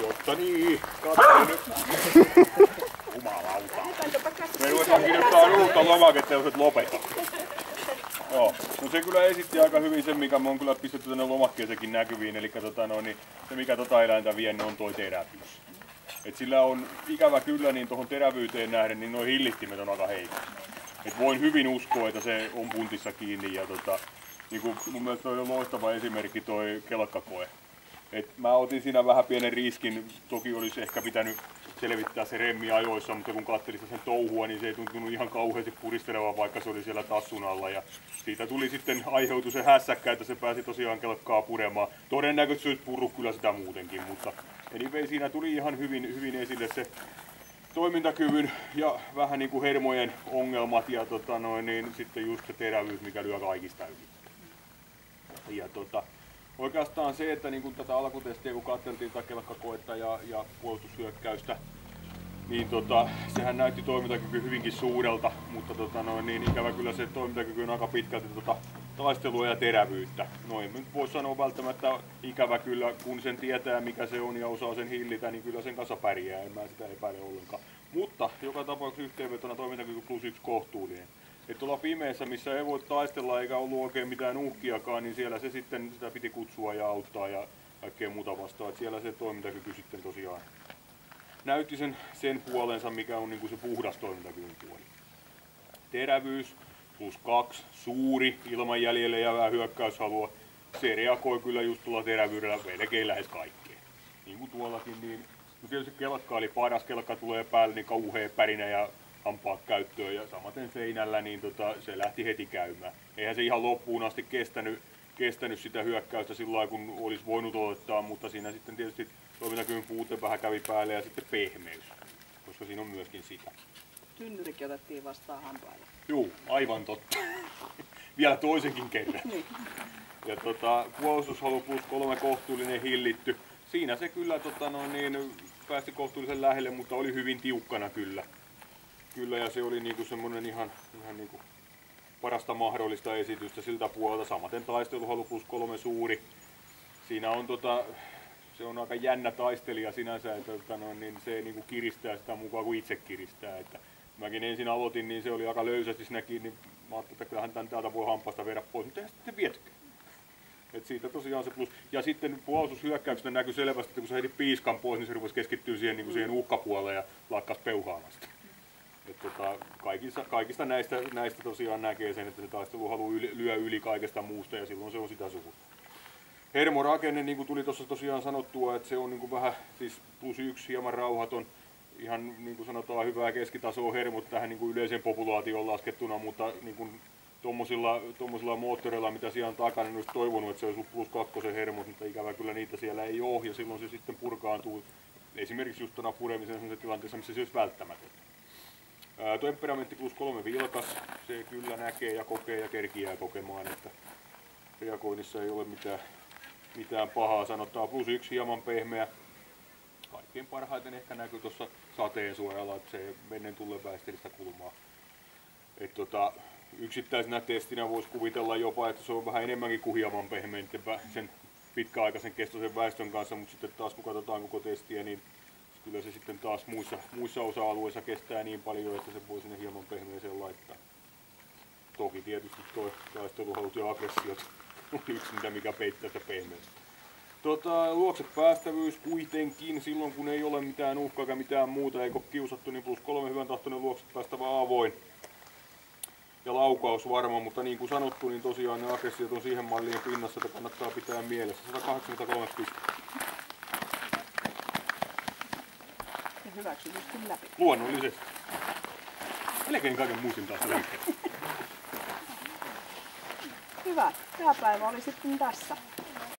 Jotta, niin. Katso nyt. Jumalauta. Me ruvetaan kirjoittaa uutta lomaketta, jos et lopeta. Joo, no se kyllä esitti aika hyvin sen, mikä me on kyllä pistetty tänne lomakkeeseenkin näkyviin. Eli niin se mikä eläintä vie, niin on toi terävyys. Et sillä on ikävä kyllä niin tuohon terävyyteen nähden, niin nuo hillittimet on aika heikot. Et voin hyvin uskoa, että se on puntissa kiinni. Ja niin kuin mun mielestä toi on loistava esimerkki toi kelkkakoe. Et mä otin siinä vähän pienen riskin, toki olisi ehkä pitänyt selvittää se remmi ajoissa, mutta kun katselin sen touhua, niin se ei tuntunut ihan kauheasti puristelevaa, vaikka se oli siellä tassun alla. Ja siitä tuli sitten aiheutui se hässäkkä, että se pääsi tosiaan kelkkaa puremaan. Todennäköisesti se olisi purru kyllä sitä muutenkin, mutta anyway, siinä tuli ihan hyvin esille se toimintakyvyn ja vähän niin kuin hermojen ongelmat ja niin sitten just se terävyys, mikä lyö kaikista yli. Ja oikeastaan se, että niin kun tätä alkutestiä kun katseltiin tätä kelkkakoetta ja puolustushyökkäystä, niin sehän näytti toimintakyky hyvinkin suurelta, mutta niin ikävä kyllä se toimintakyky on aika pitkälti taistelua ja terävyyttä. No en nyt voi sanoa välttämättä ikävä kyllä, kun sen tietää mikä se on ja osaa sen hillitä, niin kyllä sen kanssa pärjää, en mä sitä epäile ollenkaan. Mutta joka tapauksessa yhteenvetona toimintakyky +1 kohtuullinen. Että tuolla pimeässä, missä ei voi taistella eikä ollut oikein mitään uhkiakaan, niin siellä se sitten sitä piti kutsua ja auttaa ja kaikkea muuta vastaan. Että siellä se toimintakyky sitten tosiaan näytti sen puolensa, mikä on niin kuin se puhdas toimintakyvyn puoli. Terävyys +2, suuri, ilman jäljelle jäävää hyökkäyshalua. Se reagoi kyllä just tuolla terävyydellä melkein lähes kaikkeen. Niin kuin tuollakin, niin no tietysti kelkka oli paras, kelkka tulee päälle, niin kauhea pärinä ja hampaat käyttöön ja samaten seinällä, niin se lähti heti käymään. Eihän se ihan loppuun asti kestänyt sitä hyökkäystä sillä lailla, kun olisi voinut odottaa, mutta siinä sitten tietysti toimintakyvyn puute vähän kävi päälle ja sitten pehmeys, koska siinä on myöskin sitä. Tynnyrikin otettiin vastaan hampailla. Juu, aivan totta. Vielä toisenkin kerran. Ja puolustushalu +3 kohtuullinen hillitty. Siinä se kyllä päästi kohtuullisen lähelle, mutta oli hyvin tiukkana kyllä. Ja se oli niinku semmonen ihan niinku parasta mahdollista esitystä siltä puolelta. Samaten taisteluhalu +3 suuri. Siinä on se on aika jännä taistelija sinänsä, että niin se niinku kiristää sitä mukaan kuin itse kiristää. Että mäkin ensin aloitin, niin se oli aika löysästi siinä kiinni. Mä ajattelin, että kyllähän tän täältä voi hampaasta viedä pois, mutta eihän sitten vietkään. Et siitä tosiaan se plus. Ja sitten puolustushyökkäyksestä näkyi selvästi, että kun se heti piiskan pois, niin se rupesi keskittyä siihen uhkapuoleen ja lakkas peuhaamasta. Kaikista näistä tosiaan näkee sen, että se taisteluhalu lyö yli kaikesta muusta ja silloin se on sitä sukuta. Hermorakenne, niin kuin tuli tuossa tosiaan sanottua, että se on niin kuin vähän siis +1 hieman rauhaton. Ihan niin kuin sanotaan hyvää keskitasoa hermot tähän niin kuin yleiseen populaatioon laskettuna, mutta niin kuin tuommoisilla moottoreilla, mitä siellä on takana, niin olisi toivonut, että se olisi +2 hermot, mutta ikävä kyllä niitä siellä ei ole ja silloin se sitten purkaantuu esimerkiksi just tuona puremisen sellaisessa tilanteessa, missä se olisi välttämätöntä. Temperamentti +3 vilkas, se kyllä näkee ja kokee ja kerkiää kokemaan, että reagoinnissa ei ole mitään pahaa sanottavaa. +1 hieman pehmeä. Kaikkein parhaiten ehkä näkyy tuossa sateen suojalla, että se menen tullen väisteli sitä kulmaa. Yksittäisenä testinä voisi kuvitella jopa, että se on vähän enemmänkin kuin hieman pehmeä sen pitkäaikaisen kestoisen väestön kanssa, mutta sitten taas kun katsotaan koko testiä, niin kyllä se sitten taas muissa osa-alueissa kestää niin paljon, että se voi sinne hieman pehmeeseen laittaa. Toki tietysti tuo taisteluhalut ja aggressiot on yksi mitä mikä peittää sitä pehmeästä. Luokse päästävyys kuitenkin silloin kun ei ole mitään uhkaa eikä mitään muuta, eikä ole kiusattu, niin +3 hyvän tahtoinen luokse päästävä avoin. Ja laukaus varma, mutta niin kuin sanottu, niin tosiaan ne aggressiot on siihen malliin pinnassa, että kannattaa pitää mielessä. 183 pistettä. Ja hyväksytysti läpi. Luonnollisesti. Melkein kaiken muistin taas läpi. Hyvä. Tämä päivä oli sitten tässä.